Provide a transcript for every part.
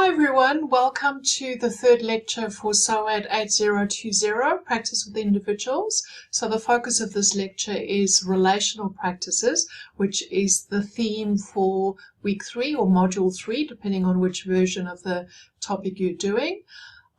Hi everyone, welcome to the third lecture for SOAD8020, Practice with Individuals. So the focus of this lecture is relational practices, which is the theme for week 3 or module 3, depending on which version of the topic you're doing.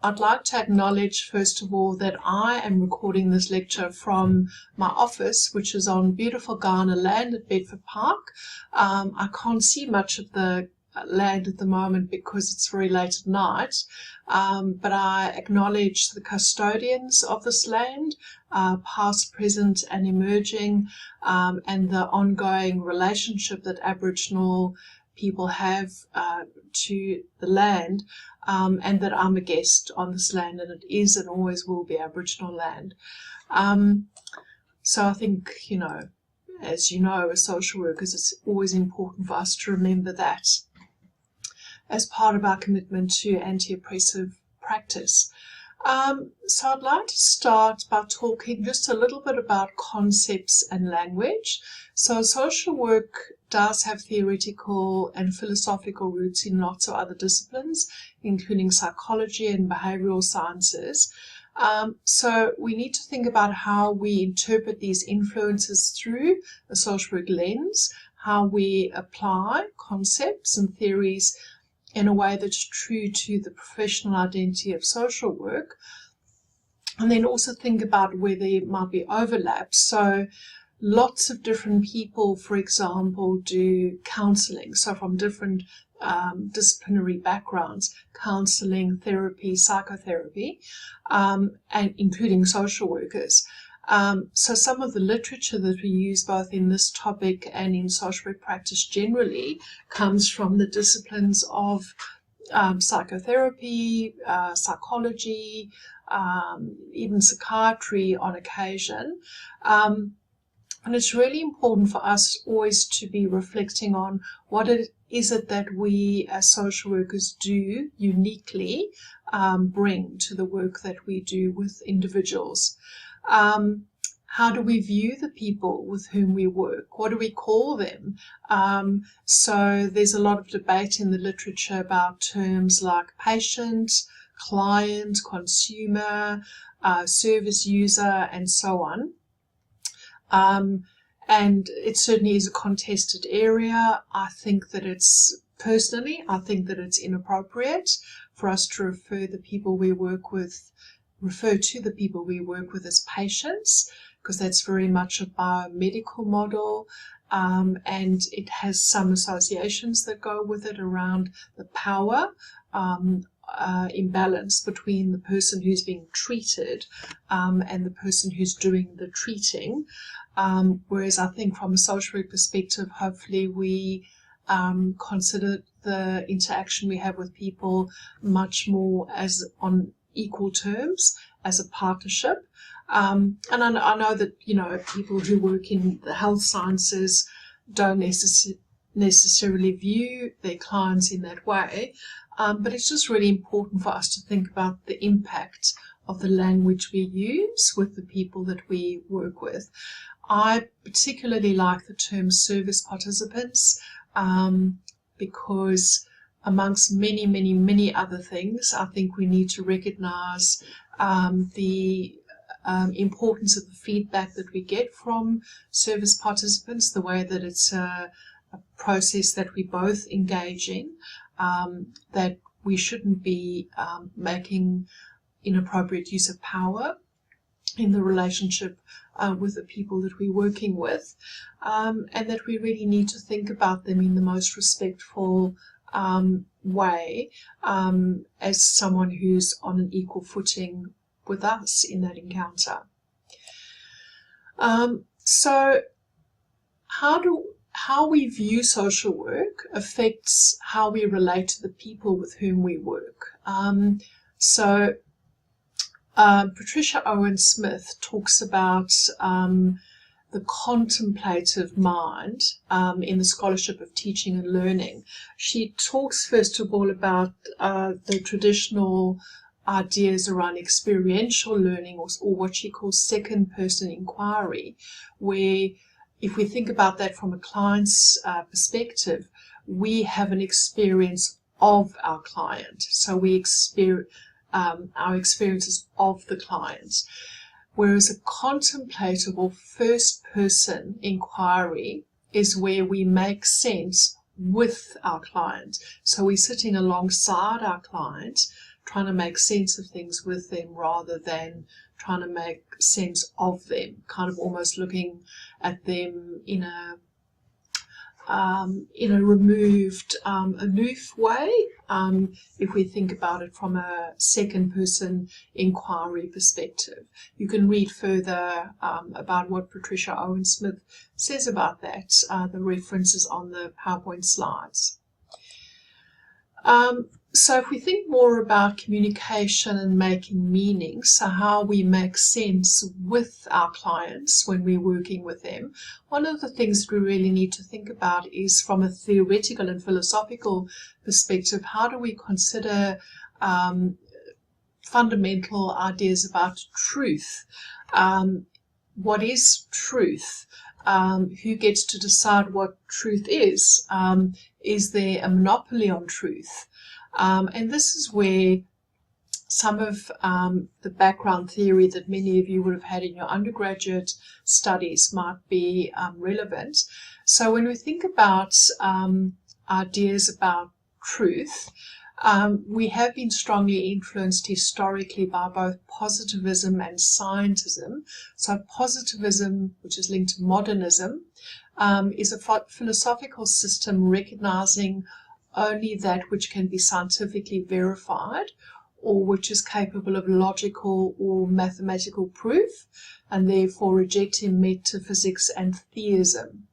I'd like to acknowledge, first of all, that I am recording this lecture from my office, which is on beautiful Ghana land at Bedford Park. I can't see much of the land at the moment because it's very late at night, but I acknowledge the custodians of this land, past, present and emerging, and the ongoing relationship that Aboriginal people have to the land, and that I'm a guest on this land, and it is and always will be Aboriginal land. So I think, as you know, as social workers, it's always important for us to remember that as part of our commitment to anti-oppressive practice. So I'd like to start by talking just a little bit about concepts and language. So social work does have theoretical and philosophical roots in lots of other disciplines, including psychology and behavioral sciences. So we need to think about how we interpret these influences through a social work lens, how we apply concepts and theories in a way that's true to the professional identity of social work, and then also think about where there might be overlaps. So lots of different people, for example, do counselling, so from different disciplinary backgrounds, counselling, therapy, psychotherapy, and including social workers. So some of the literature that we use both in this topic and in social work practice generally comes from the disciplines of psychotherapy, psychology, even psychiatry on occasion. And it's really important for us always to be reflecting on what it is that we as social workers do uniquely bring to the work that we do with individuals. How do we view the people with whom we work? What do we call them? So there's a lot of debate in the literature about terms like patient, client, consumer, service user, and so on. And it certainly is a contested area. I think that it's inappropriate for us to refer to the people we work with as patients, because that's very much a biomedical model, and it has some associations that go with it around the power imbalance between the person who's being treated and the person who's doing the treating. Whereas I think from a social work perspective, hopefully we consider the interaction we have with people much more as on equal terms, as a partnership. And I know that, people who work in the health sciences don't necessarily view their clients in that way, but it's just really important for us to think about the impact of the language we use with the people that we work with. I particularly like the term service participants because amongst many, many, many other things, I think we need to recognize the importance of the feedback that we get from service participants, the way that it's a process that we both engage in, that we shouldn't be making inappropriate use of power in the relationship with the people that we're working with, and that we really need to think about them in the most respectful way, as someone who's on an equal footing with us in that encounter. So how we view social work affects how we relate to the people with whom we work. Patricia Owen Smith talks about the contemplative mind in the scholarship of teaching and learning. She talks first of all about the traditional ideas around experiential learning, or what she calls second person inquiry, where if we think about that from a client's perspective, we have an experience of our client. So we experience our experiences of the client. Whereas a contemplative or first-person inquiry is where we make sense with our client. So we're sitting alongside our client, trying to make sense of things with them rather than trying to make sense of them, kind of almost looking at them in a removed, aloof way, if we think about it from a second-person inquiry perspective. You can read further about what Patricia Owen-Smith says about that. The reference is on the PowerPoint slides. So if we think more about communication and making meaning, so how we make sense with our clients when we're working with them, one of the things that we really need to think about is from a theoretical and philosophical perspective, how do we consider fundamental ideas about truth? What is truth? Who gets to decide what truth is? Is there a monopoly on truth? And this is where some of the background theory that many of you would have had in your undergraduate studies might be relevant. So when we think about ideas about truth, we have been strongly influenced historically by both positivism and scientism. So positivism, which is linked to modernism, is a philosophical system recognizing only that which can be scientifically verified or which is capable of logical or mathematical proof, and therefore rejecting metaphysics and theism.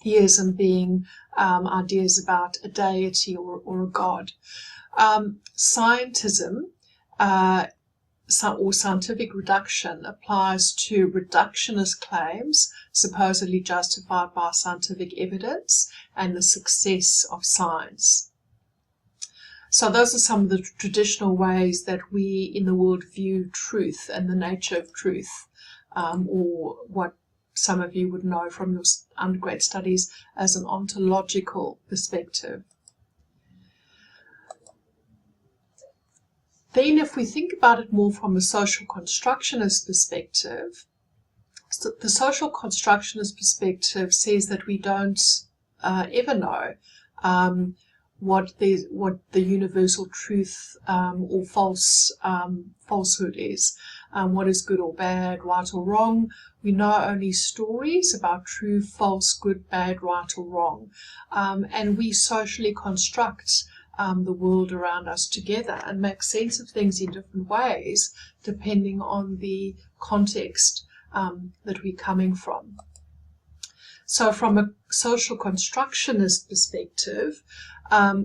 Theism being ideas about a deity or a god. Scientism or scientific reduction applies to reductionist claims supposedly justified by scientific evidence and the success of science. So those are some of the traditional ways that we in the world view truth and the nature of truth, or what some of you would know from your undergrad studies as an ontological perspective. Then if we think about it more from a social constructionist perspective, so the social constructionist perspective says that we don't ever know what the universal truth or falsehood is, what is good or bad, right or wrong. We know only stories about true, false, good, bad, right or wrong, and we socially construct the world around us together and make sense of things in different ways depending on the context that we're coming from. So from a social constructionist perspective,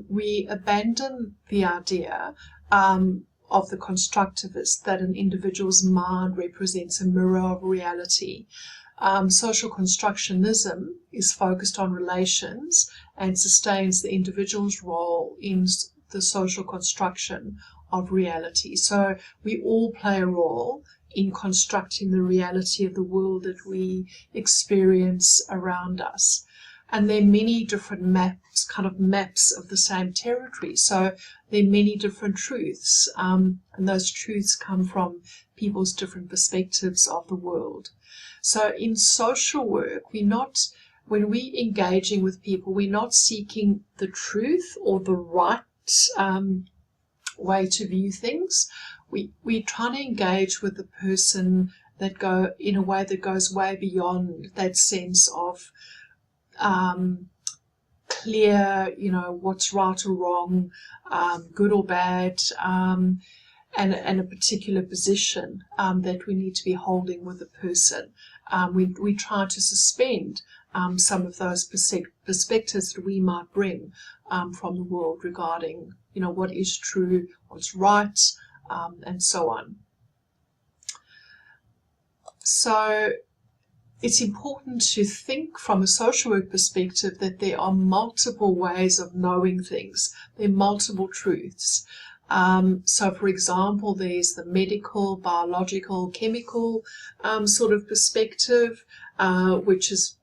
we abandon the idea of the constructivist that an individual's mind represents a mirror of reality. Social constructionism is focused on relations and sustains the individual's role in the social construction of reality. So we all play a role in constructing the reality of the world that we experience around us. And there are many different maps of the same territory. So there are many different truths, and those truths come from people's different perspectives of the world. So in social work, when we're engaging with people, we're not seeking the truth or the right way to view things. We're trying to engage with the person in a way that goes way beyond that sense of clear, what's right or wrong, good or bad, and a particular position that we need to be holding with a person. We try to suspend some of those perspectives that we might bring from the world regarding, what is true, what's right, and so on. So it's important to think from a social work perspective that there are multiple ways of knowing things. There are multiple truths. So, for example, there's the medical, biological, chemical sort of perspective, which is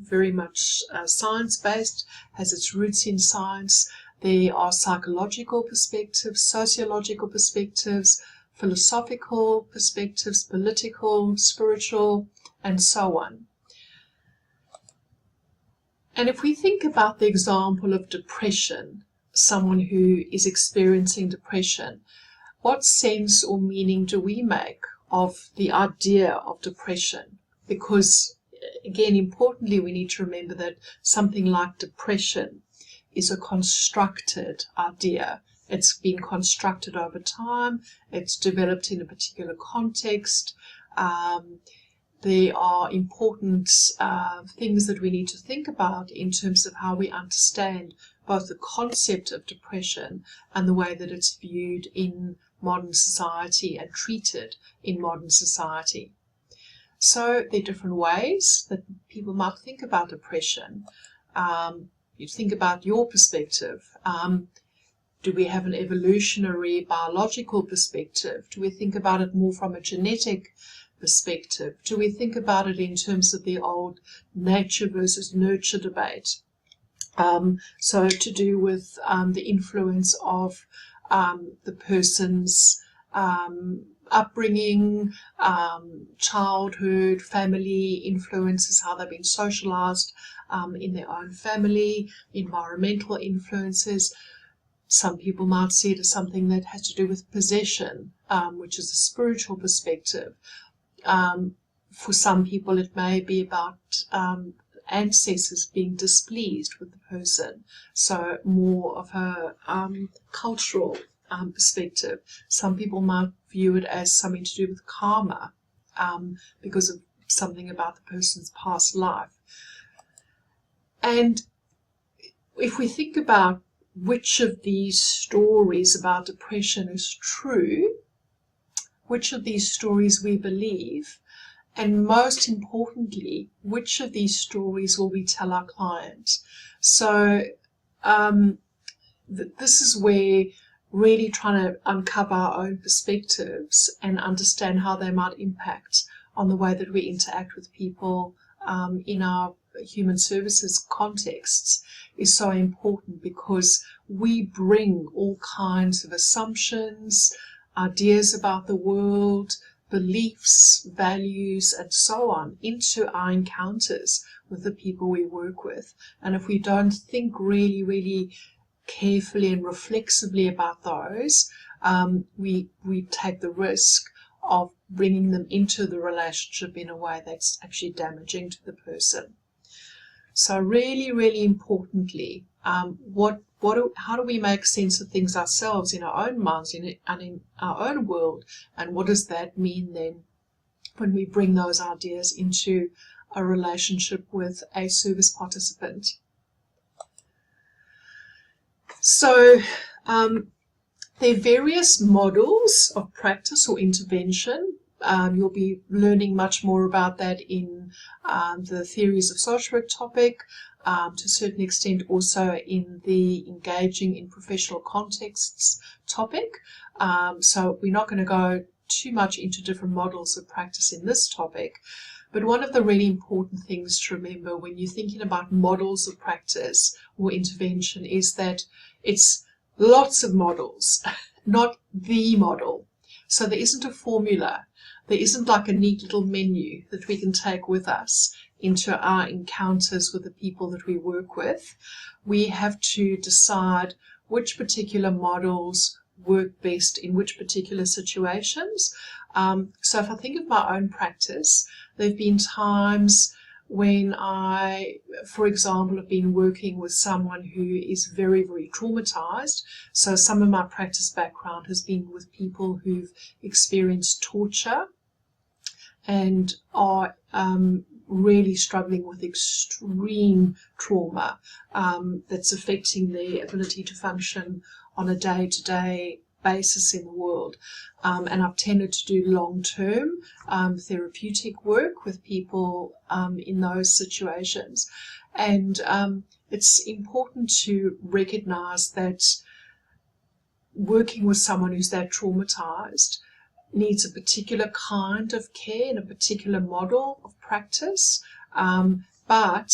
very much science-based, has its roots in science. There are psychological perspectives, sociological perspectives, philosophical perspectives, political, spiritual, and so on. And if we think about the example of depression, someone who is experiencing depression, what sense or meaning do we make of the idea of depression? Because, again, importantly, we need to remember that something like depression is a constructed idea. It's been constructed over time. It's developed in a particular context. There are important things that we need to think about in terms of how we understand both the concept of depression and the way that it's viewed in modern society and treated in modern society. So there are different ways that people might think about depression. You think about your perspective. Do we have an evolutionary biological perspective? Do we think about it more from a genetic perspective? Do we think about it in terms of the old nature versus nurture debate? So to do with the influence of the person's upbringing, childhood, family influences, how they've been socialized in their own family, environmental influences. Some people might see it as something that has to do with possession, which is a spiritual perspective. For some people, it may be about ancestors being displeased with the person, so more of a cultural perspective. Some people might view it as something to do with karma, because of something about the person's past life. And if we think about which of these stories about depression is true, which of these stories we believe, and most importantly, which of these stories will we tell our clients? So this is where really trying to uncover our own perspectives and understand how they might impact on the way that we interact with people in our human services contexts is so important, because we bring all kinds of assumptions, ideas about the world, beliefs, values, and so on into our encounters with the people we work with. And if we don't think really, really carefully and reflexively about those, we take the risk of bringing them into the relationship in a way that's actually damaging to the person. So really, really importantly, how do we make sense of things ourselves in our own minds and in our own world, and what does that mean then when we bring those ideas into a relationship with a service participant? So there are various models of practice or intervention. You'll be learning much more about that in the theories of social work topic, to a certain extent also in the engaging in professional contexts topic. So we're not going to go too much into different models of practice in this topic. But one of the really important things to remember when you're thinking about models of practice or intervention is that it's lots of models, not the model. So there isn't a formula. There isn't like a neat little menu that we can take with us into our encounters with the people that we work with. We have to decide which particular models work best in which particular situations. So if I think of my own practice, there have been times when I, for example, have been working with someone who is very, very traumatized. So some of my practice background has been with people who've experienced torture and are really struggling with extreme trauma that's affecting their ability to function on a day-to-day basis in the world. And I've tended to do long-term therapeutic work with people in those situations. And it's important to recognize that working with someone who's that traumatized needs a particular kind of care and a particular model of practice, but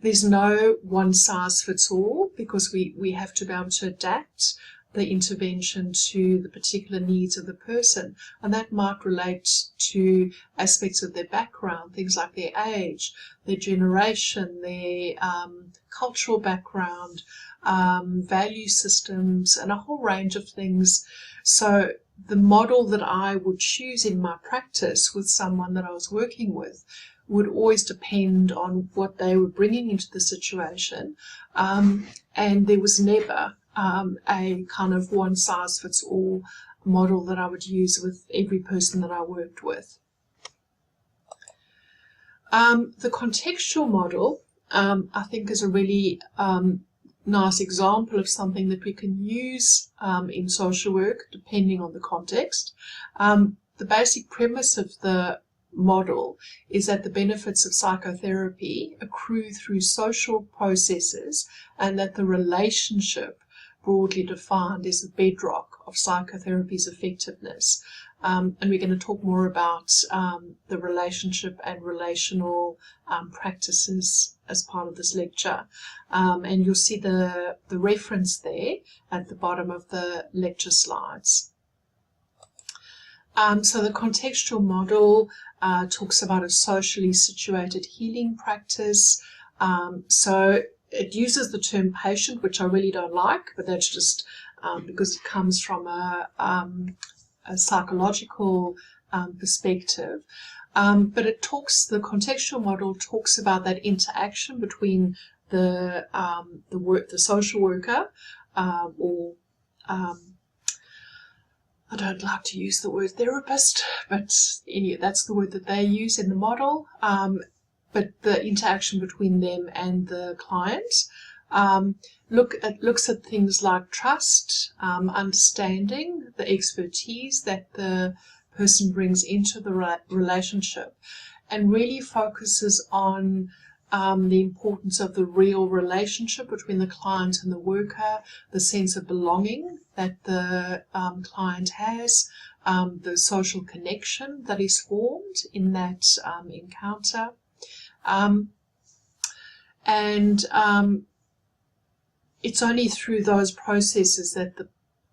there's no one size fits all, because we have to be able to adapt the intervention to the particular needs of the person, and that might relate to aspects of their background, things like their age, their generation, their cultural background, value systems, and a whole range of things. So the model that I would choose in my practice with someone that I was working with would always depend on what they were bringing into the situation, and there was never a kind of one-size-fits-all model that I would use with every person that I worked with. The contextual model, I think, is a really nice example of something that we can use in social work, depending on the context. The basic premise of the model is that the benefits of psychotherapy accrue through social processes, and that the relationship, broadly defined, is the bedrock of psychotherapy's effectiveness. And we're going to talk more about the relationship and relational practices as part of this lecture. And you'll see the reference there at the bottom of the lecture slides. So the contextual model talks about a socially situated healing practice. So it uses the term patient, which I really don't like, but that's just because it comes from a psychological perspective. But the contextual model talks about that interaction between the social worker, or I don't like to use the word therapist, but anyway, that's the word that they use in the model. But the interaction between them and the client looks at things like trust, understanding, the expertise that the person brings into the relationship, and really focuses on the importance of the real relationship between the client and the worker, the sense of belonging that the client has, the social connection that is formed in that encounter. It's only through those processes that the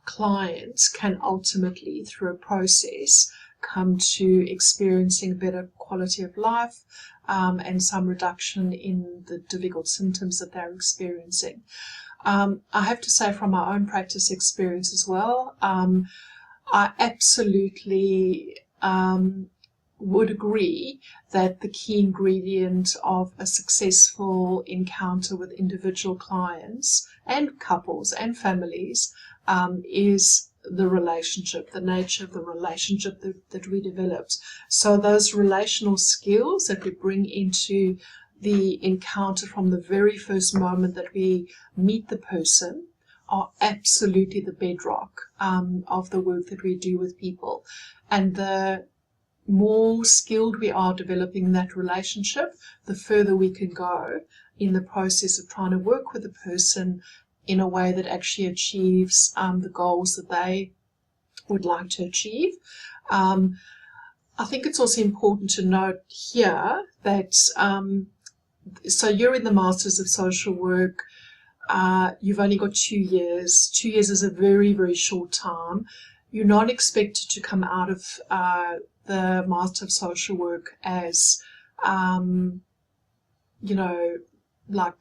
client can ultimately, through a process, come to experiencing a better quality of life, and some reduction in the difficult symptoms that they're experiencing. I have to say, from my own practice experience as well, I absolutely would agree that the key ingredient of a successful encounter with individual clients and couples and families is the relationship, the nature of the relationship that we developed. So those relational skills that we bring into the encounter from the very first moment that we meet the person are absolutely the bedrock of the work that we do with people. And the more skilled we are developing that relationship, the further we can go in the process of trying to work with the person in a way that actually achieves the goals that they would like to achieve. I think it's also important to note here that so you're in the Masters of Social Work, you've only got 2 years. 2 years is a very, very short time. You're not expected to come out of the Master of Social Work as, like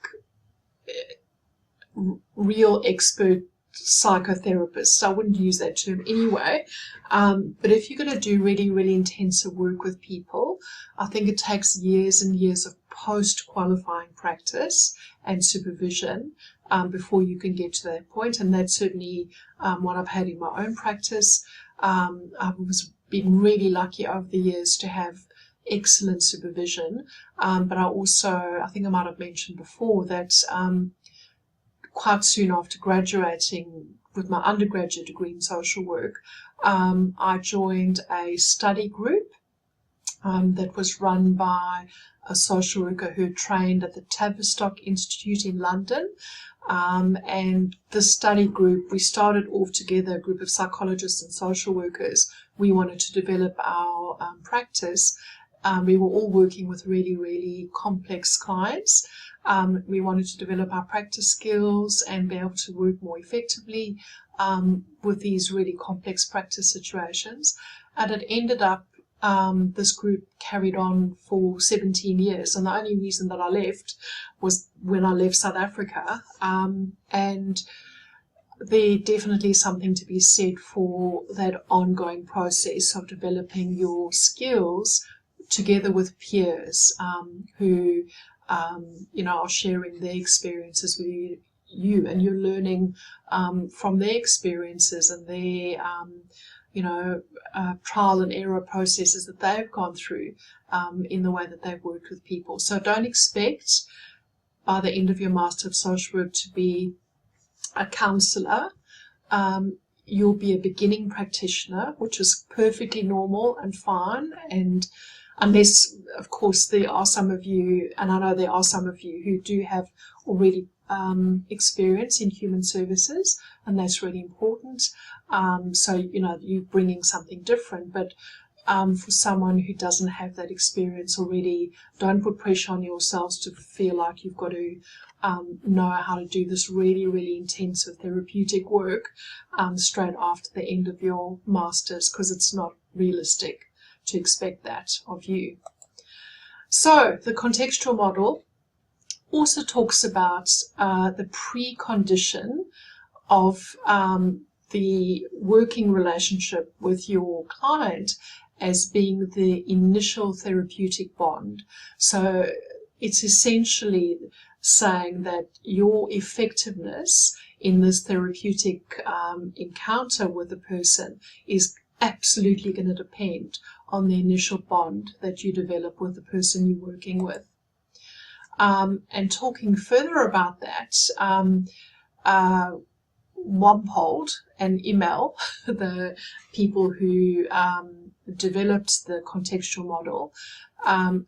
real expert psychotherapists. I wouldn't use that term anyway. But if you're going to do really, really intensive work with people, I think it takes years and years of post-qualifying practice and supervision before you can get to that point. And that's certainly what I've had in my own practice. I was been really lucky over the years to have excellent supervision. But I think I might have mentioned before that quite soon after graduating with my undergraduate degree in social work, I joined a study group that was run by a social worker who trained at the Tavistock Institute in London. And the study group, we started off together, a group of psychologists and social workers. We wanted to develop our practice. We were all working with really, really complex clients. We wanted to develop our practice skills and be able to work more effectively with these really complex practice situations. And it ended up, this group carried on for 17 years. And the only reason that I left was when I left South Africa. And there's definitely something to be said for that ongoing process of developing your skills together with peers who are sharing their experiences with you, and you're learning from their experiences and their trial and error processes that they've gone through in the way that they've worked with people. So don't expect by the end of your Master of Social Work to be a counsellor. You'll be a beginning practitioner, which is perfectly normal and fine, and unless, of course, there are some of you, and I know there are some of you who do have already experience in human services, and that's really important. So, you're bringing something different, but for someone who doesn't have that experience already, don't put pressure on yourselves to feel like you've got to know how to do this really, really intensive therapeutic work straight after the end of your Masters, because it's not realistic to expect that of you. So the contextual model also talks about the precondition of the working relationship with your client as being the initial therapeutic bond. So it's essentially saying that your effectiveness in this therapeutic encounter with the person is absolutely going to depend on the initial bond that you develop with the person you're working with. And talking further about that, Wampold and Immel, the people who developed the contextual model,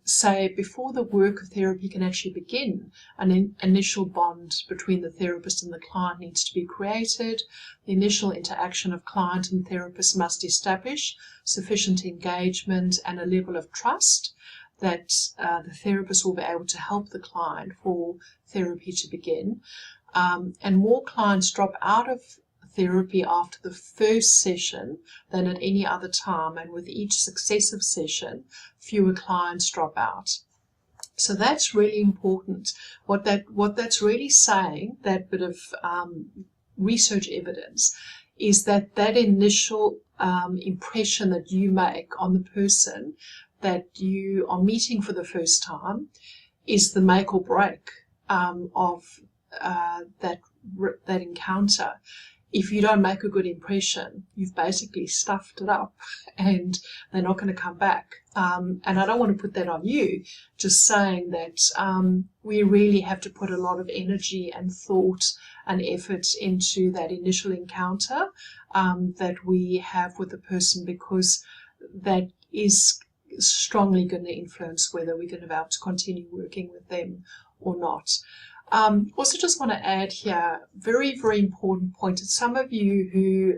say before the work of therapy can actually begin, an initial bond between the therapist and the client needs to be created. The initial interaction of client and therapist must establish sufficient engagement and a level of trust that the therapist will be able to help the client for therapy to begin. And more clients drop out of therapy after the first session than at any other time, and with each successive session, fewer clients drop out. So that's really important. What that's really saying, that bit of research evidence, is that initial impression that you make on the person that you are meeting for the first time is the make or break of that encounter. If you don't make a good impression, you've basically stuffed it up and they're not going to come back. And I don't want to put that on you, just saying that we really have to put a lot of energy and thought and effort into that initial encounter that we have with the person, because that is strongly going to influence whether we're going to be able to continue working with them or not. Also just want to add here, very, very important point, that some of you who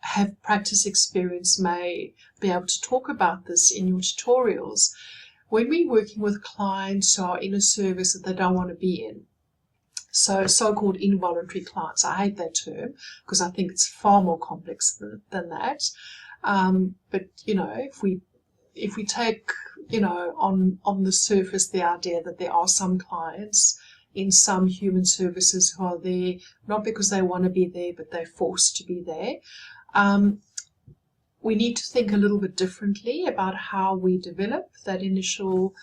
have practice experience may be able to talk about this in your tutorials. When we're working with clients who are in a service that they don't want to be in, so-called involuntary clients, I hate that term because I think it's far more complex than that. But, if we take, on the surface, the idea that there are some clients in some human services who are there not because they want to be there, but they're forced to be there. We need to think a little bit differently about how we develop that initial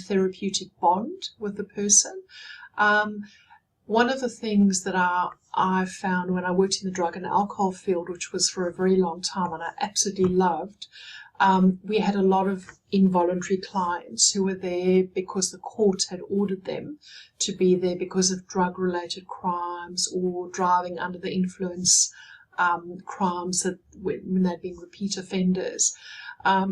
therapeutic bond with the person. One of the things that I found when I worked in the drug and alcohol field, which was for a very long time and I absolutely loved, we had a lot of involuntary clients who were there because the court had ordered them to be there because of drug-related crimes or driving under the influence crimes that when they'd been repeat offenders.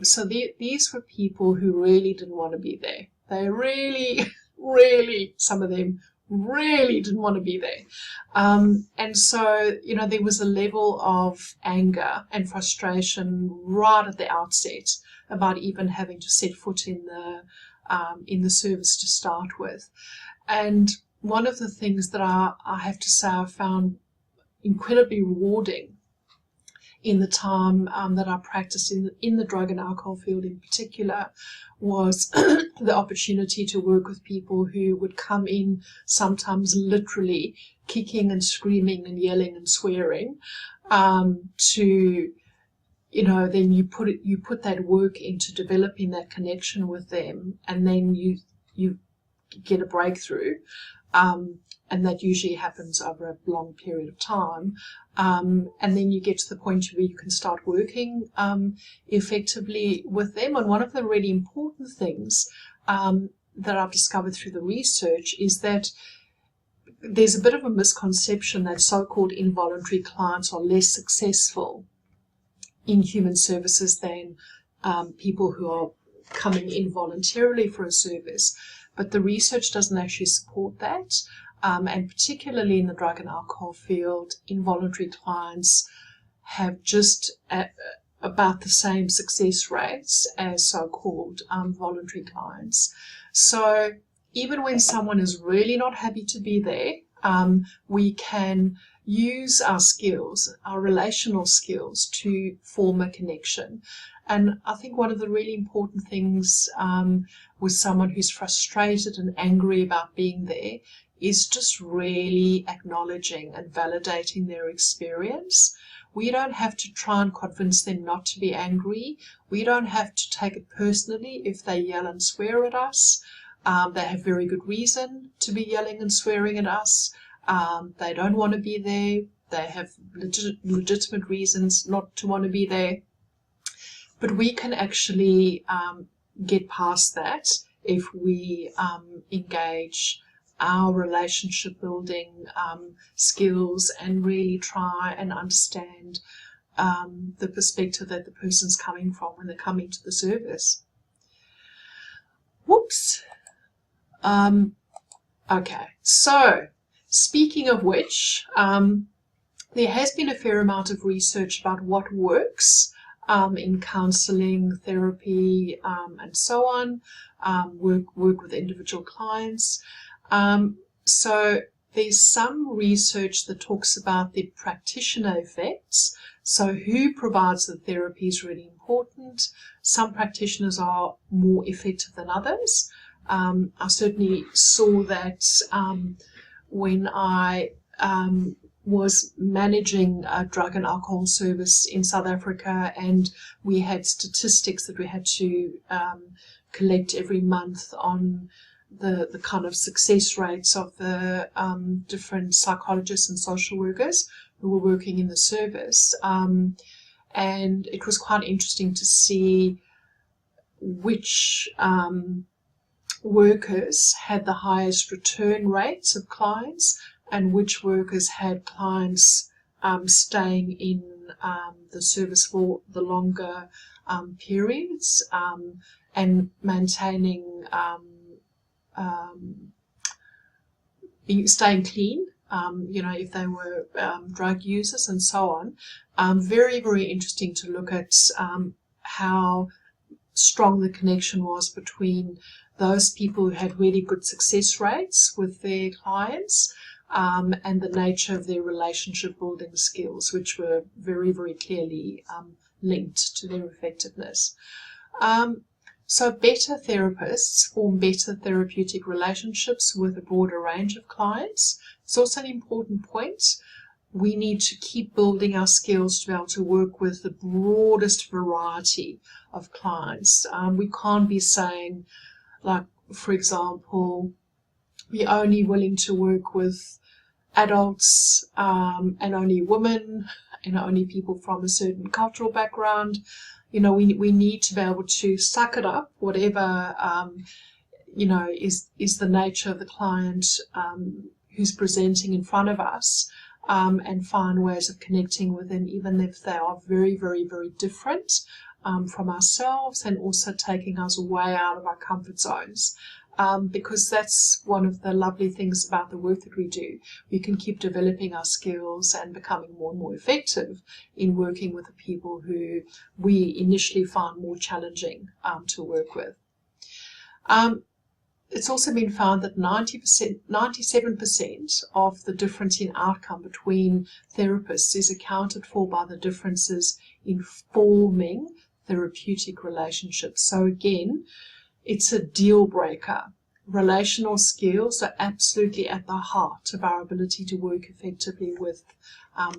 So these were people who really didn't want to be there. They really, some of them really didn't want to be there. And so, there was a level of anger and frustration right at the outset about even having to set foot in the in the service to start with. And one of the things that I have to say I found incredibly rewarding in the time that I practiced in the drug and alcohol field in particular was the opportunity to work with people who would come in sometimes literally kicking and screaming and yelling and swearing, to, then you put that work into developing that connection with them, and then you get a breakthrough, and that usually happens over a long period of time, and then you get to the point where you can start working effectively with them. And one of the really important things that I've discovered through the research is that there's a bit of a misconception that so-called involuntary clients are less successful in human services than people who are coming in voluntarily for a service. But the research doesn't actually support that. And particularly in the drug and alcohol field, involuntary clients have just about the same success rates as so-called voluntary clients. So even when someone is really not happy to be there, we can use our skills, our relational skills, to form a connection. And I think one of the really important things with someone who's frustrated and angry about being there is just really acknowledging and validating their experience. We don't have to try and convince them not to be angry. We don't have to take it personally if they yell and swear at us. They have very good reason to be yelling and swearing at us. They don't want to be there. They have legitimate reasons not to want to be there. But we can actually get past that if we engage our relationship building skills and really try and understand the perspective that the person's coming from when they're coming to the service. Whoops. Okay, so speaking of which, there has been a fair amount of research about what works in counseling, therapy, and so on, work with individual clients. So there's some research that talks about the practitioner effects. So who provides the therapy is really important. Some practitioners are more effective than others. I certainly saw that when I was managing a drug and alcohol service in South Africa, and we had statistics that we had to collect every month on the kind of success rates of the different psychologists and social workers who were working in the service. And it was quite interesting to see which workers had the highest return rates of clients and which workers had clients staying in the service for the longer periods and maintaining staying clean, if they were drug users and so on. Very, very interesting to look at how strong the connection was between those people who had really good success rates with their clients and the nature of their relationship building skills, which were very, very clearly linked to their effectiveness. So better therapists form better therapeutic relationships with a broader range of clients. It's also an important point. We need to keep building our skills to be able to work with the broadest variety of clients. We can't be saying, like, for example, we're only willing to work with adults and only women and only people from a certain cultural background. We need to be able to suck it up, whatever, is the nature of the client who's presenting in front of us, and find ways of connecting with them, even if they are very, very, very different from ourselves, and also taking us way out of our comfort zones. Because that's one of the lovely things about the work that we do. We can keep developing our skills and becoming more and more effective in working with the people who we initially found more challenging to work with. It's also been found that 97% of the difference in outcome between therapists is accounted for by the differences in forming therapeutic relationships. So again, it's a deal breaker. Relational skills are absolutely at the heart of our ability to work effectively with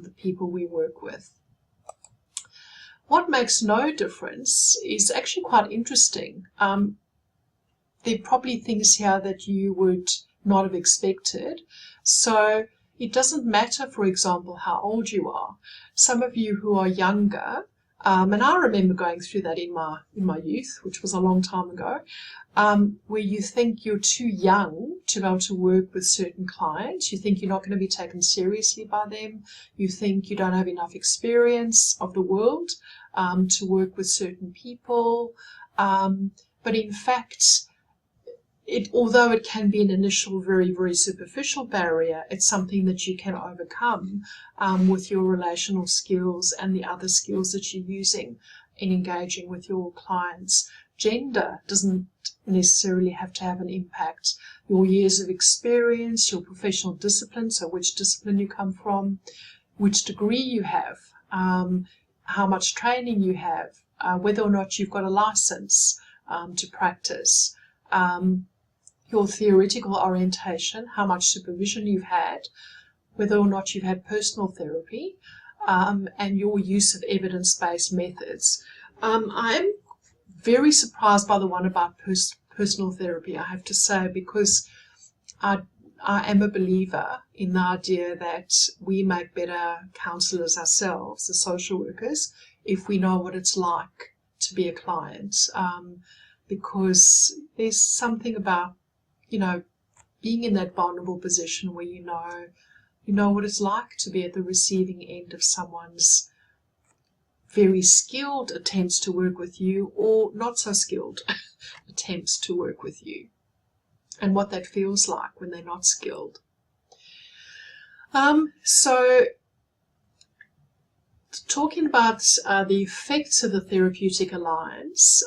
the people we work with. What makes no difference is actually quite interesting. There are probably things here that you would not have expected. So it doesn't matter, for example, how old you are. Some of you who are younger, and I remember going through that in my youth, which was a long time ago, where you think you're too young to be able to work with certain clients. You think you're not going to be taken seriously by them. You think you don't have enough experience of the world to work with certain people. But in fact, although it can be an initial very, very superficial barrier, it's something that you can overcome with your relational skills and the other skills that you're using in engaging with your clients. Gender doesn't necessarily have to have an impact. Your years of experience, your professional discipline, so which discipline you come from, which degree you have, how much training you have, whether or not you've got a license to practice, your theoretical orientation, how much supervision you've had, whether or not you've had personal therapy, and your use of evidence-based methods. I'm very surprised by the one about personal therapy, I have to say, because I am a believer in the idea that we make better counsellors ourselves, as social workers, if we know what it's like to be a client, because there's something about being in that vulnerable position where you know what it's like to be at the receiving end of someone's very skilled attempts to work with you or not so skilled attempts to work with you, and what that feels like when they're not skilled. So talking about the effects of the therapeutic alliance,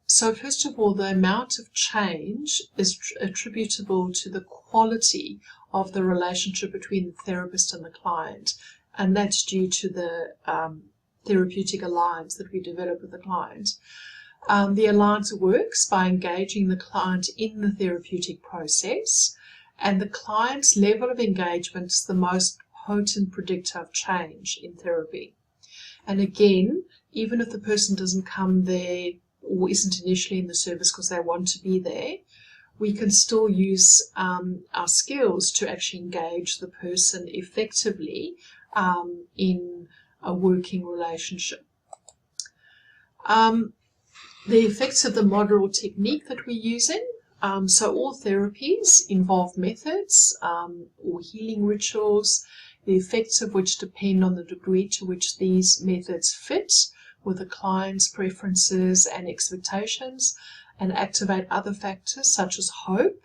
so first of all, the amount of change is attributable to the quality of the relationship between the therapist and the client, and that's due to the therapeutic alliance that we develop with the client. The alliance works by engaging the client in the therapeutic process, and the client's level of engagement is the most potent predictor of change in therapy. And again, even if the person doesn't come there or isn't initially in the service because they want to be there, we can still use our skills to actually engage the person effectively in a working relationship. The effects of the model or technique that we're using. So all therapies involve methods or healing rituals, the effects of which depend on the degree to which these methods fit with the client's preferences and expectations, and activate other factors such as hope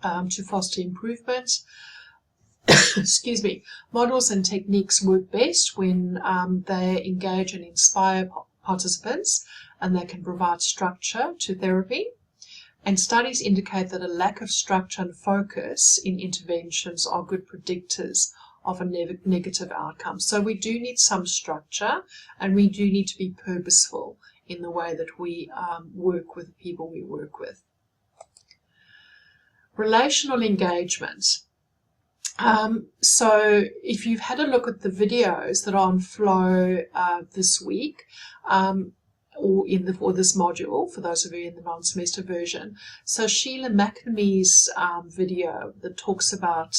to foster improvement. Excuse me. Models and techniques work best when they engage and inspire participants, and they can provide structure to therapy. And studies indicate that a lack of structure and focus in interventions are good predictors of a negative outcome. So we do need some structure, and we do need to be purposeful in the way that we work with the people we work with. Relational engagement. So if you've had a look at the videos that are on Flow this week, or this module, for those of you in the non-semester version. So Sheila McNamee's video that talks about,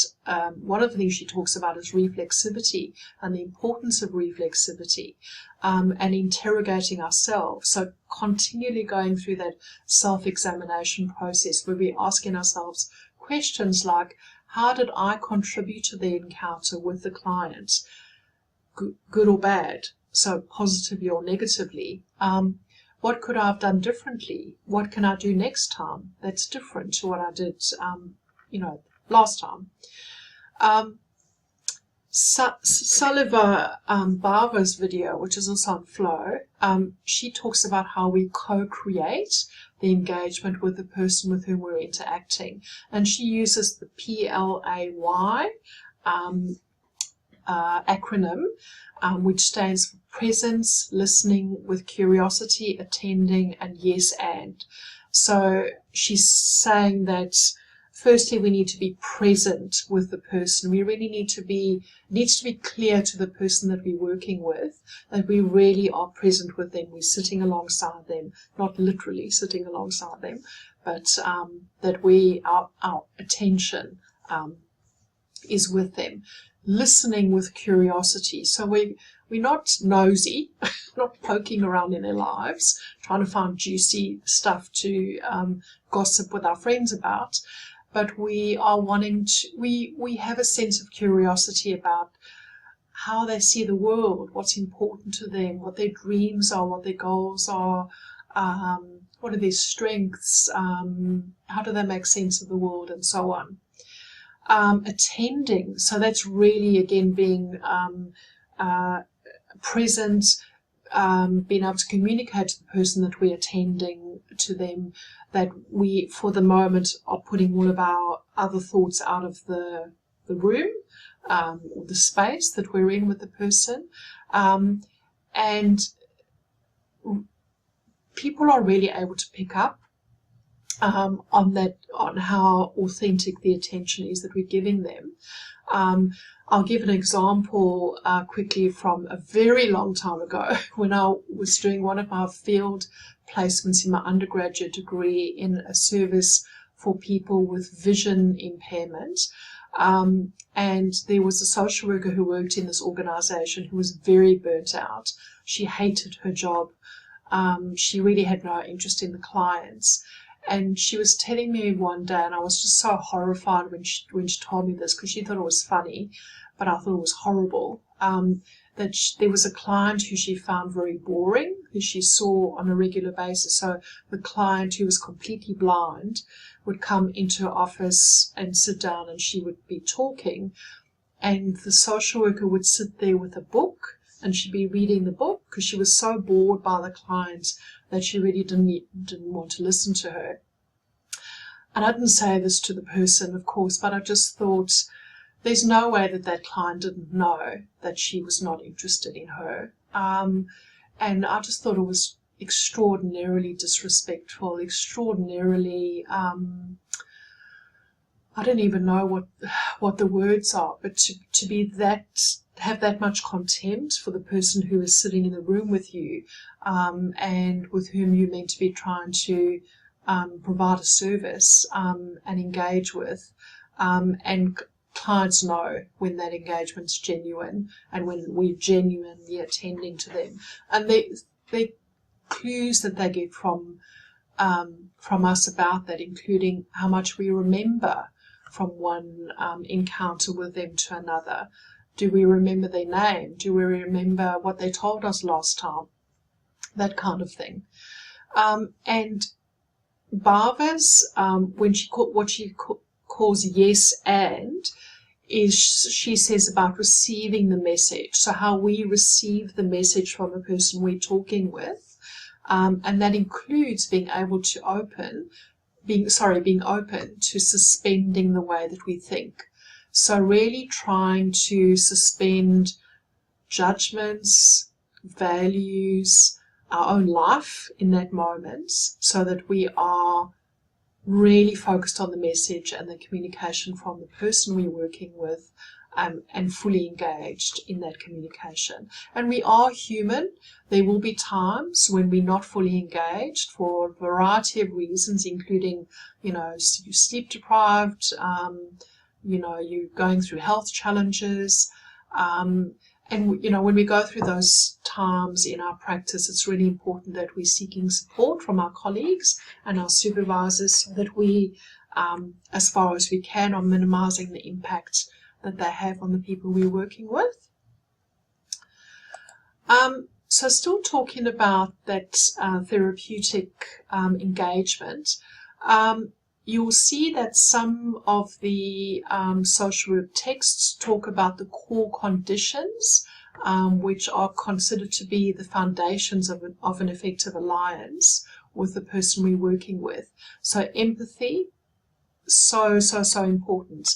one of the things she talks about is reflexivity and the importance of reflexivity and interrogating ourselves. So continually going through that self-examination process where we're asking ourselves questions like, how did I contribute to the encounter with the client? Good or bad? So positively or negatively. What could I have done differently? What can I do next time that's different to what I did, last time? Sullivan Barber's video, which is also on Flow, she talks about how we co-create the engagement with the person with whom we're interacting. And she uses the PLAY acronym, which stands for presence, listening with curiosity, attending, and yes and. So she's saying that firstly, we need to be present with the person. We really needs to be clear to the person that we're working with that we really are present with them. We're sitting alongside them, not literally sitting alongside them, but that our attention is with them. Listening with curiosity. So we're not nosy, not poking around in their lives, trying to find juicy stuff to gossip with our friends about. But we are wanting to, we have a sense of curiosity about how they see the world, what's important to them, what their dreams are, what their goals are, what are their strengths, how do they make sense of the world, and so on. Attending, so that's really, again, being present, being able to communicate to the person that we're attending to them, that we, for the moment, are putting all of our other thoughts out of the room, or the space that we're in with the person. And people are really able to pick up on how authentic the attention is that we're giving them. I'll give an example quickly from a very long time ago when I was doing one of my field placements in my undergraduate degree in a service for people with vision impairment. And there was a social worker who worked in this organization who was very burnt out. She hated her job. She really had no interest in the clients. And she was telling me one day, and I was just so horrified when she told me this, because she thought it was funny, but I thought it was horrible, that there was a client who she found very boring, who she saw on a regular basis. So the client, who was completely blind, would come into her office and sit down, and she would be talking, and the social worker would sit there with a book, and she'd be reading the book because she was so bored by the client that she really didn't want to listen to her. And I didn't say this to the person, of course, but I just thought there's no way that client didn't know that she was not interested in her. And I just thought it was extraordinarily disrespectful, extraordinarily, I don't even know what the words are, but to be have that much contempt for the person who is sitting in the room with you, and with whom you're meant to be trying to provide a service and engage with. And clients know when that engagement's genuine and when we're genuinely attending to them. And they're clues that they get from us about that, including how much we remember from one encounter with them to another. Do we remember their name? Do we remember what they told us last time? That kind of thing. And Barbara's, what she calls yes and, is she says about receiving the message. So how we receive the message from the person we're talking with. And that includes being able to being open to suspending the way that we think. So really trying to suspend judgments, values, our own life in that moment, so that we are really focused on the message and the communication from the person we're working with, and fully engaged in that communication. And we are human. There will be times when we're not fully engaged for a variety of reasons, including, you're sleep deprived, you're going through health challenges. And, when we go through those times in our practice, it's really important that we're seeking support from our colleagues and our supervisors so that we, as far as we can, are minimizing the impact that they have on the people we're working with. So still talking about that therapeutic engagement, you'll see that some of the social work texts talk about the core conditions, which are considered to be the foundations of an effective alliance with the person we're working with. So empathy, so important.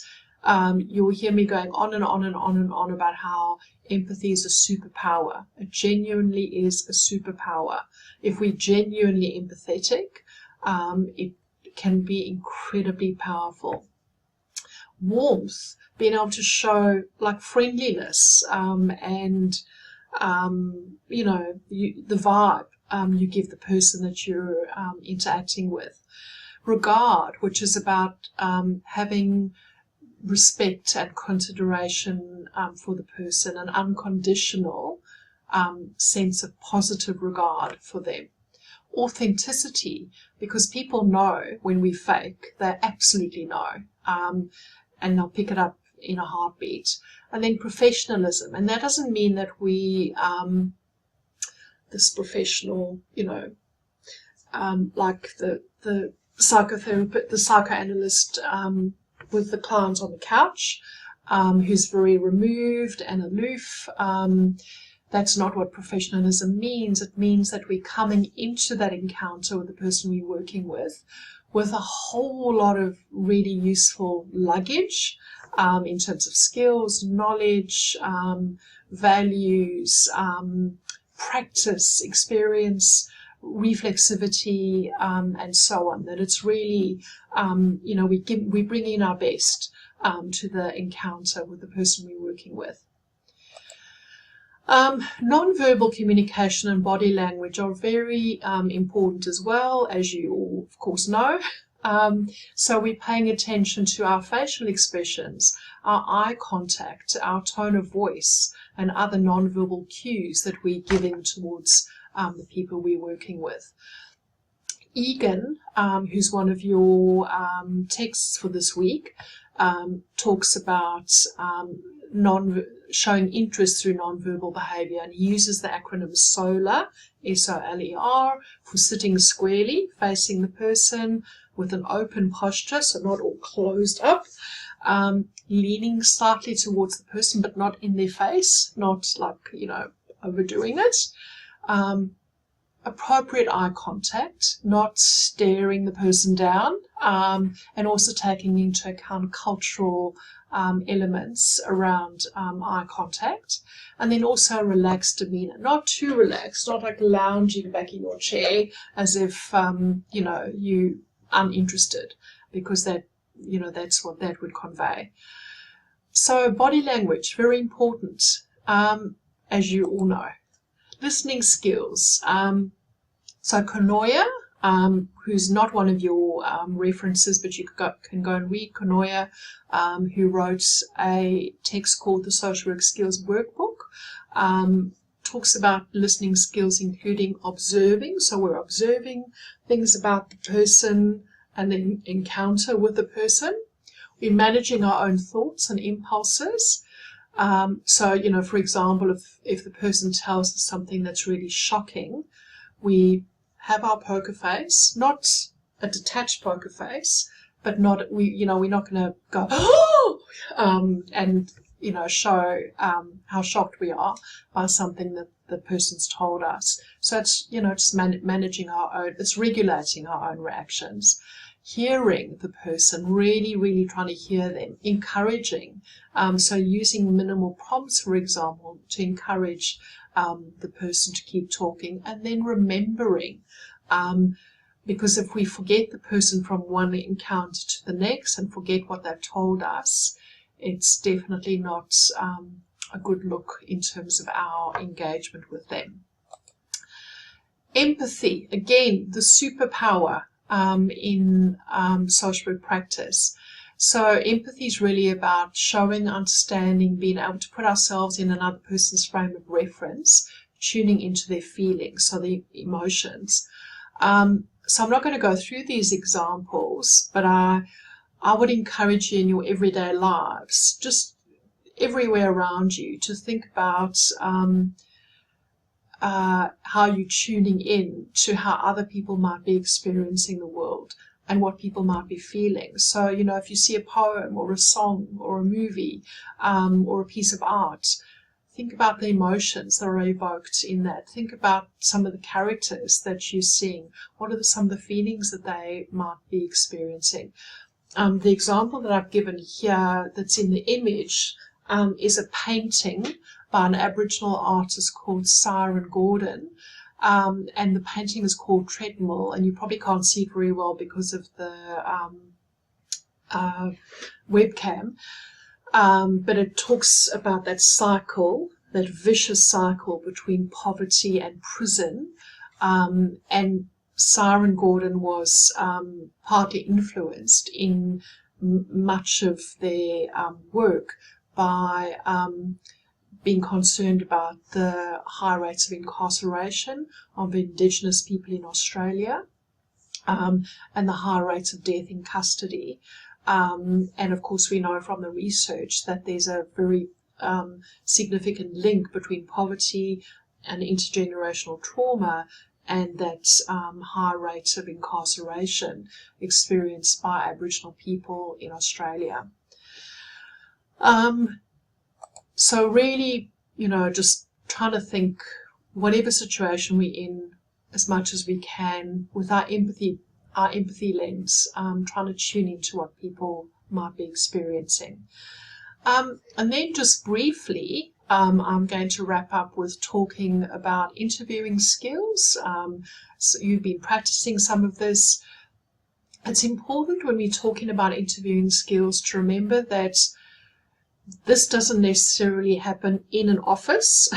You'll hear me going on and on and on and on about how empathy is a superpower. It genuinely is a superpower. If we're genuinely empathetic, it can be incredibly powerful. Warmth, being able to show like friendliness, and the vibe you give the person that you're interacting with. Regard, which is about having respect and consideration for the person, an unconditional sense of positive regard for them. Authenticity, because people know when we fake, they absolutely know, and they'll pick it up in a heartbeat. And then professionalism, and that doesn't mean that we this professional, like the psychotherapist, the psychoanalyst with the client on the couch, who's very removed and aloof. That's not what professionalism means. It means that we're coming into that encounter with the person we're working with a whole lot of really useful luggage in terms of skills, knowledge, values, practice, experience, reflexivity, and so on. That it's really, we bring in our best to the encounter with the person we're working with. Non-verbal communication and body language are very important as well, as you all, of course, know. So we're paying attention to our facial expressions, our eye contact, our tone of voice, and other non-verbal cues that we're giving towards the people we're working with. Egan, who's one of your texts for this week, talks about showing interest through non-verbal behavior, and he uses the acronym SOLER, S-O-L-E-R, for sitting squarely, facing the person with an open posture, so not all closed up, leaning slightly towards the person, but not in their face, not like, overdoing it. Appropriate eye contact, not staring the person down, and also taking into account cultural elements around eye contact, and then also relaxed demeanor, not too relaxed, not like lounging back in your chair as if you uninterested, because that's what that would convey. So body language, very important, as you all know. Listening skills. So Konoya, who's not one of your references, but you can go and read Konoya, who wrote a text called the Social Work Skills Workbook, talks about listening skills, including observing. So we're observing things about the person and the encounter with the person. We're managing our own thoughts and impulses. So, for example, if the person tells us something that's really shocking, we have our poker face, not a detached poker face, but we're not going to go, oh, and, show how shocked we are by something that the person's told us. So it's, just managing our own, it's regulating our own reactions. Hearing the person, really, really trying to hear them, encouraging. So using minimal prompts, for example, to encourage the person to keep talking, and then remembering. Because if we forget the person from one encounter to the next and forget what they've told us, it's definitely not a good look in terms of our engagement with them. Empathy, again, the superpower in social work practice. So empathy is really about showing understanding, being able to put ourselves in another person's frame of reference, tuning into their feelings, so the emotions. So I'm not going to go through these examples, but I would encourage you in your everyday lives, just everywhere around you, to think about how you're tuning in to how other people might be experiencing the world. and what people might be feeling. So, you know, if you see a poem or a song or a movie or a piece of art, think about the emotions that are evoked in that. Think about some of the characters that you're seeing. What are some of the feelings that they might be experiencing? The example that I've given here that's in the image is a painting by an Aboriginal artist called Siren Gordon. And the painting is called Treadmill, and you probably can't see it very well because of the webcam. But it talks about that cycle, that vicious cycle between poverty and prison. And Siren Gordon was partly influenced in much of their work by being concerned about the high rates of incarceration of Indigenous people in Australia and the high rates of death in custody. And of course, we know from the research that there's a very significant link between poverty and intergenerational trauma and that high rates of incarceration experienced by Aboriginal people in Australia. So really, you know, just trying to think whatever situation we're in as much as we can with our empathy lens, trying to tune into what people might be experiencing. And then just briefly, I'm going to wrap up with talking about interviewing skills. So you've been practicing some of this. It's important when we're talking about interviewing skills to remember that this doesn't necessarily happen in an office,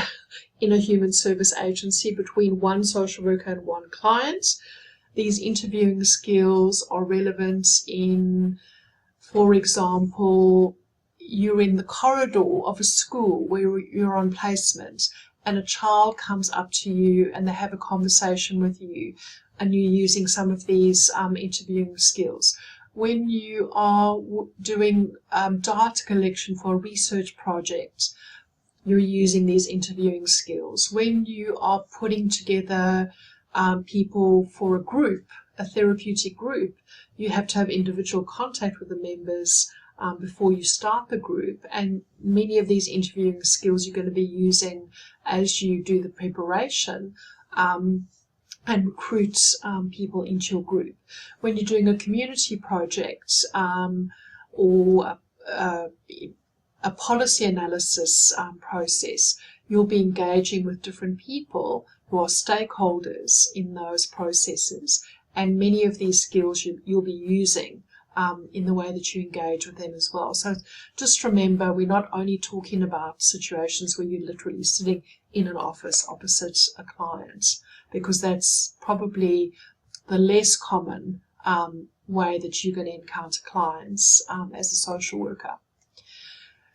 in a human service agency between one social worker and one client. These interviewing skills are relevant in, for example, you're in the corridor of a school where you're on placement and a child comes up to you and they have a conversation with you and you're using some of these interviewing skills. When you are doing data collection for a research project, you're using these interviewing skills. When you are putting together people for a group, a therapeutic group, you have to have individual contact with the members before you start the group. And many of these interviewing skills you're going to be using as you do the preparation and recruit people into your group. When you're doing a community project or a policy analysis process, you'll be engaging with different people who are stakeholders in those processes, and many of these skills you'll be using in the way that you engage with them as well. So just remember, we're not only talking about situations where you're literally sitting in an office opposite a client, because that's probably the less common way that you're going to encounter clients as a social worker.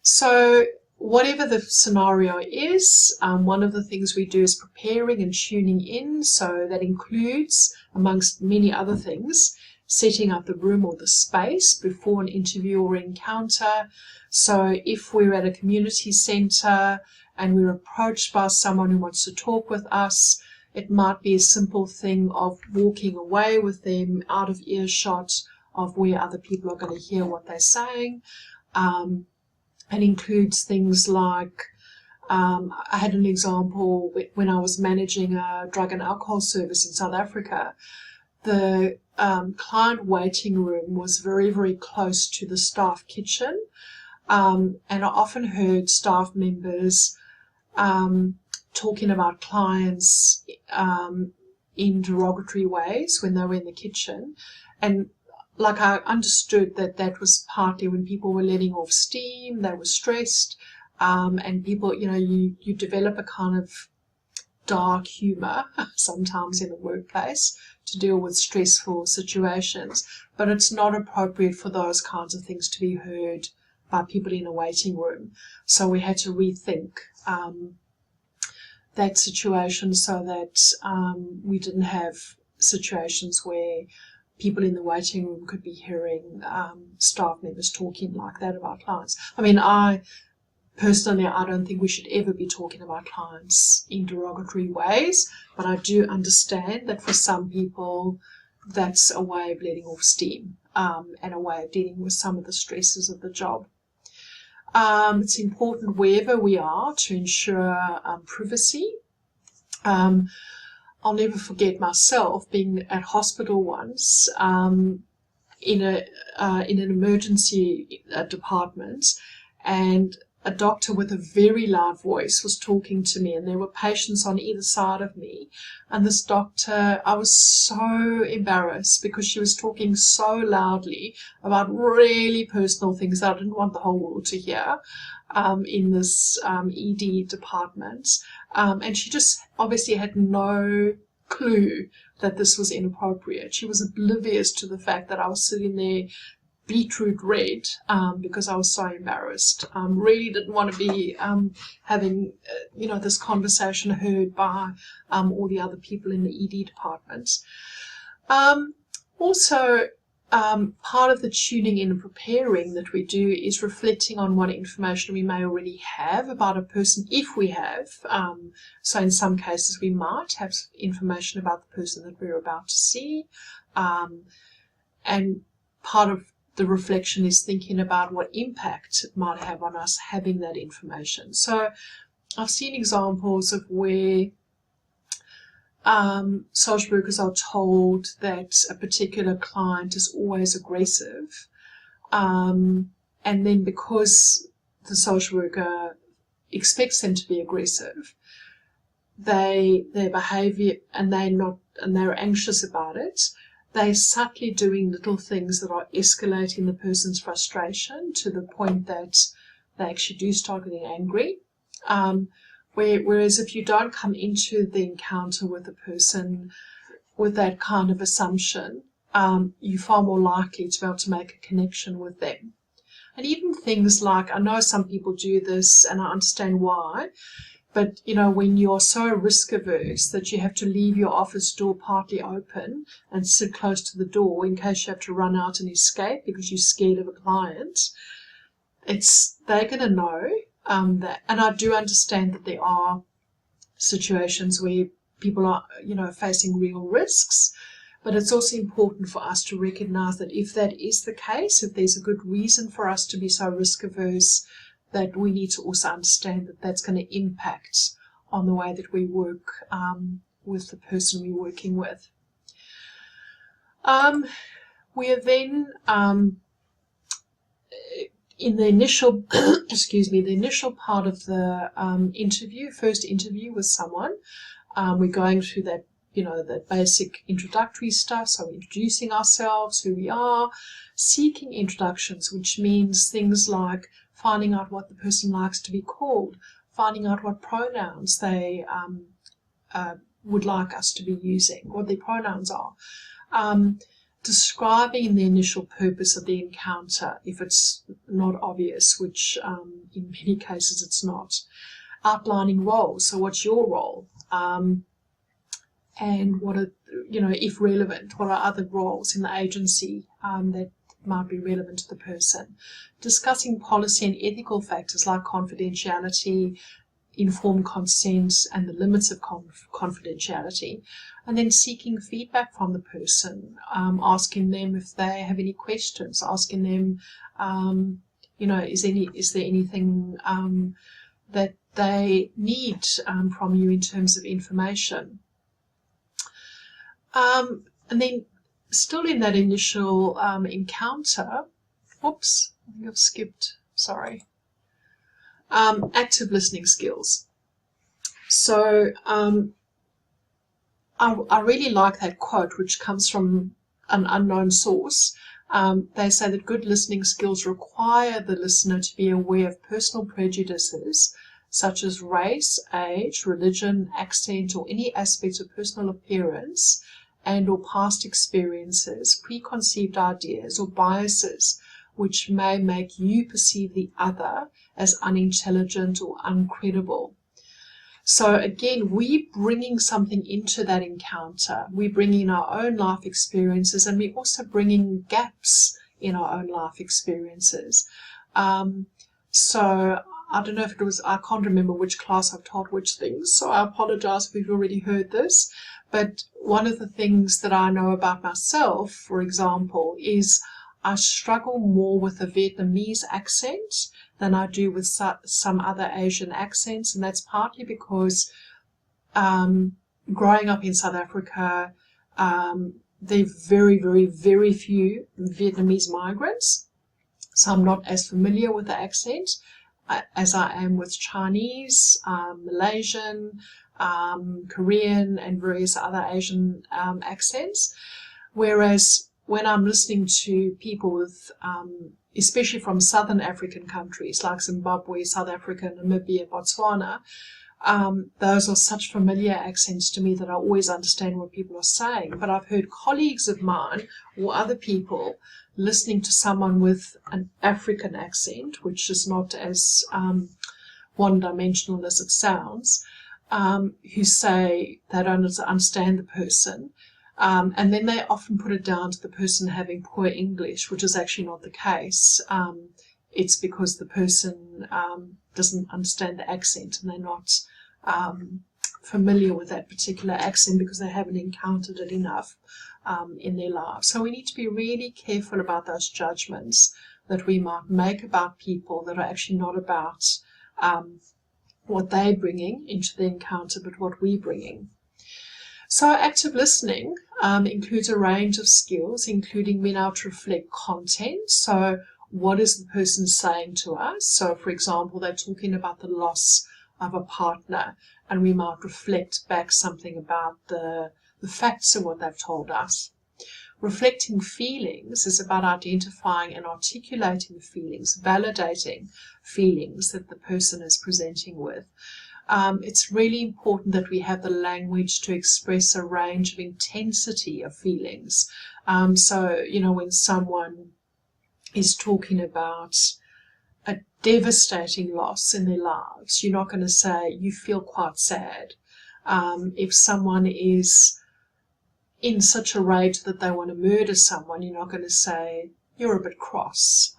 So whatever the scenario is, one of the things we do is preparing and tuning in. So that includes, amongst many other things, setting up the room or the space before an interview or encounter. So if we're at a community centre and we're approached by someone who wants to talk with us, it might be a simple thing of walking away with them out of earshot of where other people are going to hear what they're saying. And includes things like, I had an example when I was managing a drug and alcohol service in South Africa. The client waiting room was very, very close to the staff kitchen. And I often heard staff members talking about clients in derogatory ways when they were in the kitchen. And like I understood that was partly when people were letting off steam, they were stressed, and people, you know, you develop a kind of dark humor sometimes in the workplace to deal with stressful situations, but it's not appropriate for those kinds of things to be heard by people in a waiting room. So we had to rethink that situation so that we didn't have situations where people in the waiting room could be hearing staff members talking like that about clients. I mean, personally, I don't think we should ever be talking about clients in derogatory ways, but I do understand that for some people that's a way of letting off steam, and a way of dealing with some of the stresses of the job. It's important wherever we are to ensure privacy. I'll never forget myself being at hospital once, in an emergency department, and a doctor with a very loud voice was talking to me, and there were patients on either side of me. And this doctor, I was so embarrassed because she was talking so loudly about really personal things that I didn't want the whole world to hear, in this ED department. And she just obviously had no clue that this was inappropriate. She was oblivious to the fact that I was sitting there beetroot red, because I was so embarrassed. Really didn't want to be having this conversation heard by all the other people in the ED department. Also, part of the tuning in and preparing that we do is reflecting on what information we may already have about a person, if we have. So in some cases we might have information about the person that we're about to see, and part of the reflection is thinking about what impact it might have on us having that information. So I've seen examples of where social workers are told that a particular client is always aggressive, and then because the social worker expects them to be aggressive, their behaviour, and they're anxious about it, they're subtly doing little things that are escalating the person's frustration to the point that they actually do start getting angry. Whereas if you don't come into the encounter with the person with that kind of assumption, you're far more likely to be able to make a connection with them. And even things like, I know some people do this and I understand why, but when you're so risk averse that you have to leave your office door partly open and sit close to the door in case you have to run out and escape because you're scared of a client, they're going to know that. And I do understand that there are situations where people are facing real risks, but it's also important for us to recognize that if that is the case, if there's a good reason for us to be so risk averse, that we need to also understand that that's going to impact on the way that we work with the person we're working with. We are then in the initial, the initial part of the first interview with someone. We're going through that, that basic introductory stuff. So we're introducing ourselves, who we are, seeking introductions, which means things like finding out what the person likes to be called, finding out what pronouns they would like us to be using, what their pronouns are, describing the initial purpose of the encounter if it's not obvious, which in many cases it's not, outlining roles, so what's your role, and what are, if relevant, what are other roles in the agency that might be relevant to the person, discussing policy and ethical factors like confidentiality, informed consent, and the limits of confidentiality, and then seeking feedback from the person, asking them if they have any questions, asking them, is there anything that they need from you in terms of information. And then still in that initial encounter, oops, I think I've skipped, sorry, active listening skills. So I really like that quote, which comes from an unknown source. They say that good listening skills require the listener to be aware of personal prejudices such as race, age, religion, accent, or any aspect of personal appearance and or past experiences, preconceived ideas or biases which may make you perceive the other as unintelligent or uncredible. So again, we're bringing something into that encounter. We're bringing our own life experiences, and we're also bringing gaps in our own life experiences. So I don't know if it was, I can't remember which class I've taught which things, so I apologize if you've already heard this. But one of the things that I know about myself, for example, is I struggle more with a Vietnamese accent than I do with some other Asian accents, and that's partly because growing up in South Africa, there are very, very, very few Vietnamese migrants, so I'm not as familiar with the accent as I am with Chinese, Malaysian, Korean, and various other Asian accents. Whereas when I'm listening to people with, especially from southern African countries like Zimbabwe, South Africa, Namibia, Botswana, those are such familiar accents to me that I always understand what people are saying. But I've heard colleagues of mine or other people listening to someone with an African accent, which is not as one-dimensional as it sounds, who say they don't understand the person. And then they often put it down to the person having poor English, which is actually not the case. It's because the person doesn't understand the accent and they're not familiar with that particular accent because they haven't encountered it enough in their lives. So we need to be really careful about those judgments that we might make about people that are actually not about what they're bringing into the encounter, but what we're bringing. So active listening includes a range of skills, including being able to reflect content. So what is the person saying to us? So, for example, they're talking about the loss of a partner, and we might reflect back something about the facts of what they've told us. Reflecting feelings is about identifying and articulating feelings, validating feelings that the person is presenting with. It's really important that we have the language to express a range of intensity of feelings. So, when someone is talking about a devastating loss in their lives, you're not going to say, you feel quite sad. If someone is in such a rage that they want to murder someone, you're not going to say, you're a bit cross.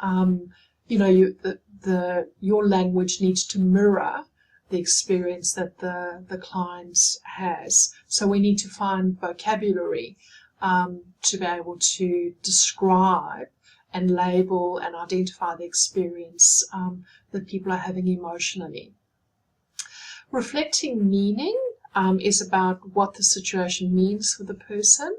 Your language needs to mirror the experience that the client has. So we need to find vocabulary to be able to describe and label and identify the experience that people are having emotionally. Reflecting meaning is about what the situation means for the person.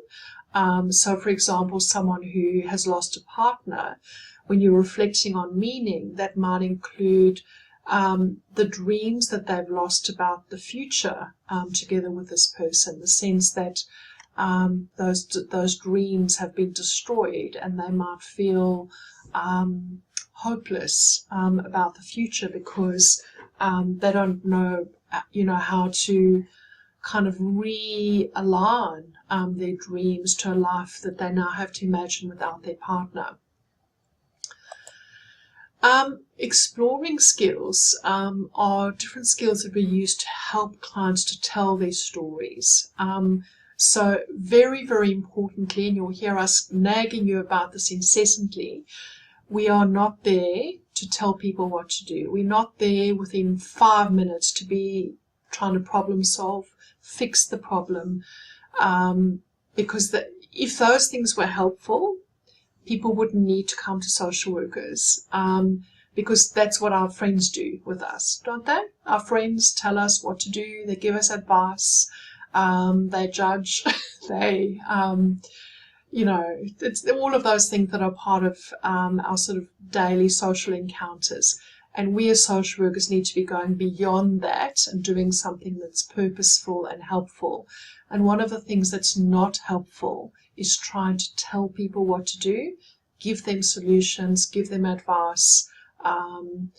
So, for example, someone who has lost a partner, when you're reflecting on meaning, that might include the dreams that they've lost about the future together with this person, the sense that those dreams have been destroyed and they might feel hopeless about the future because they don't know, how to kind of realign their dreams to a life that they now have to imagine without their partner. Exploring skills are different skills that we use to help clients to tell their stories. So very, very importantly, and you'll hear us nagging you about this incessantly, we are not there to tell people what to do. We're not there within 5 minutes to be trying to problem solve, fix the problem, because if those things were helpful, people wouldn't need to come to social workers, because that's what our friends do with us, don't they? Our friends tell us what to do, they give us advice, they judge, they, it's all of those things that are part of our sort of daily social encounters. And we as social workers need to be going beyond that and doing something that's purposeful and helpful. And one of the things that's not helpful is trying to tell people what to do, give them solutions, give them advice, and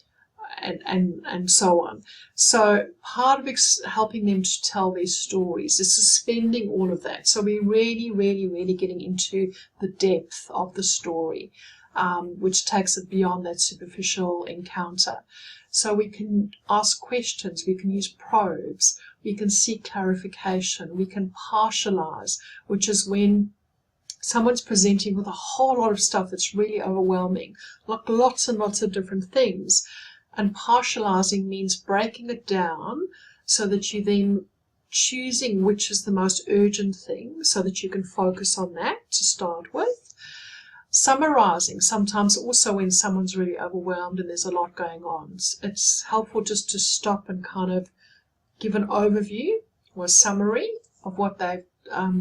so on. So part of helping them to tell their stories is suspending all of that. So we're really, really, really getting into the depth of the story, which takes it beyond that superficial encounter. So we can ask questions, we can use probes, we can seek clarification, we can partialize, which is when someone's presenting with a whole lot of stuff that's really overwhelming, like lots and lots of different things. And partializing means breaking it down so that you then choosing which is the most urgent thing so that you can focus on that to start with. Summarizing, sometimes also when someone's really overwhelmed and there's a lot going on, it's helpful just to stop and kind of give an overview or a summary of what they've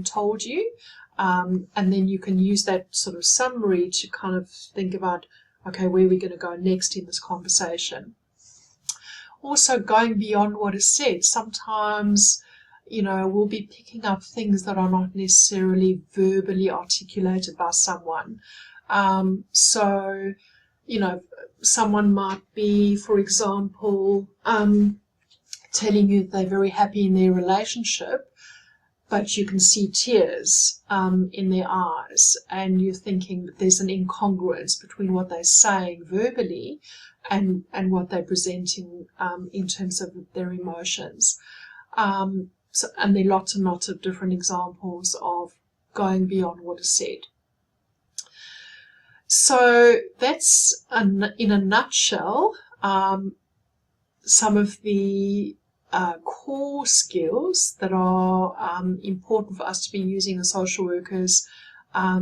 told you, and then you can use that sort of summary to kind of think about, okay, where are we going to go next in this conversation. Also, going beyond what is said. Sometimes, we'll be picking up things that are not necessarily verbally articulated by someone. So, someone might be, for example, telling you that they're very happy in their relationship, but you can see tears in their eyes, and you're thinking that there's an incongruence between what they're saying verbally and what they're presenting in terms of their emotions. And there are lots and lots of different examples of going beyond what is said. So that's, in a nutshell, some of the core skills that are important for us to be using as social workers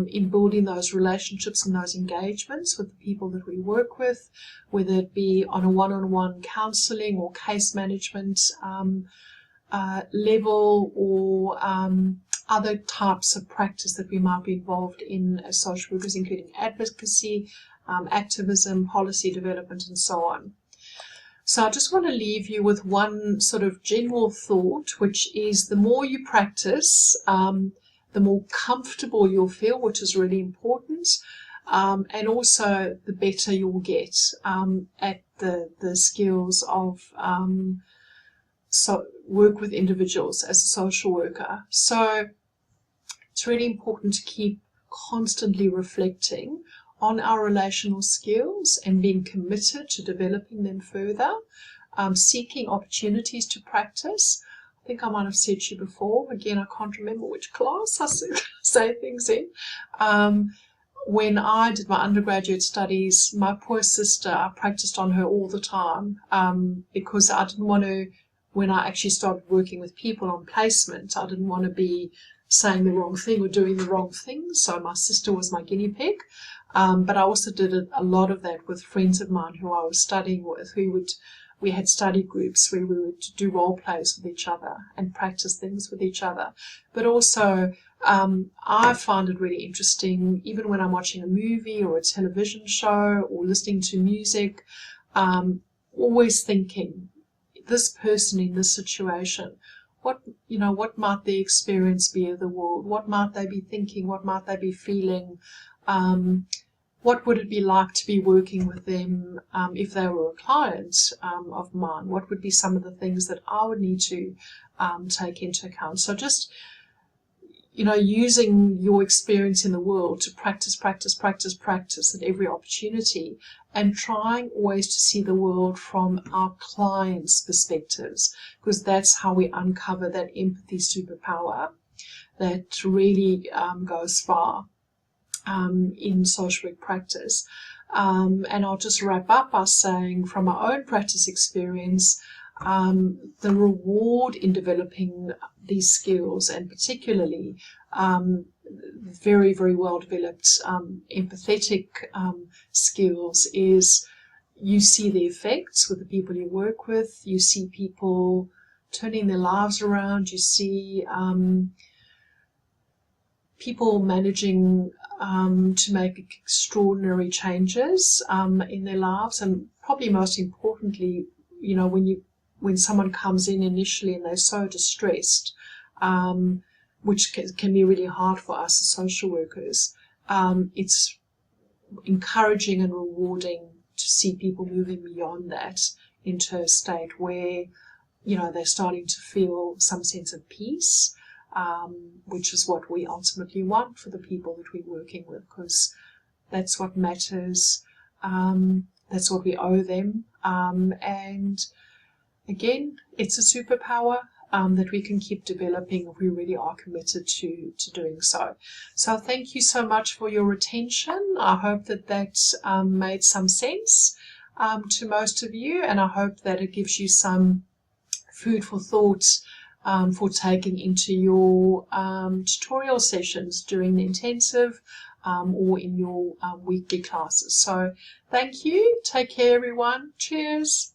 in building those relationships and those engagements with the people that we work with, whether it be on a one-on-one counselling or case management level, or other types of practice that we might be involved in as social workers, including advocacy, activism, policy development, and so on. So I just want to leave you with one sort of general thought, which is the more you practice, the more comfortable you'll feel, which is really important, and also the better you'll get at the skills of work with individuals as a social worker. So it's really important to keep constantly reflecting on our relational skills and being committed to developing them further, seeking opportunities to practice. I think I might have said to you before, again, I can't remember which class I say things in. When I did my undergraduate studies, my poor sister, I practiced on her all the time because I didn't want to, when I actually started working with people on placement, I didn't want to be saying the wrong thing or doing the wrong thing. So my sister was my guinea pig. But I also did a lot of that with friends of mine who I was studying with. We had study groups where we would do role plays with each other and practice things with each other. But also, I find it really interesting, even when I'm watching a movie or a television show or listening to music, always thinking, this person in this situation, what might their experience be of the world? What might they be thinking? What might they be feeling? What would it be like to be working with them if they were a client of mine? What would be some of the things that I would need to take into account? So just, using your experience in the world to practice at every opportunity, and trying always to see the world from our clients' perspectives, because that's how we uncover that empathy superpower that really goes far in social work practice. And I'll just wrap up by saying, from my own practice experience, the reward in developing these skills, and particularly very, very well developed empathetic skills, is you see the effects with the people you work with, you see people turning their lives around, you see people managing to make extraordinary changes in their lives, and probably most importantly, when someone comes in initially and they're so distressed, which can be really hard for us as social workers, it's encouraging and rewarding to see people moving beyond that into a state where they're starting to feel some sense of peace, which is what we ultimately want for the people that we're working with, because that's what matters, that's what we owe them, and again, it's a superpower that we can keep developing if we really are committed to doing so. So thank you so much for your attention. I hope that made some sense. to most of you, and I hope that it gives you some food for thought for taking into your tutorial sessions during the intensive or in your weekly classes. So thank you. Take care, everyone. Cheers.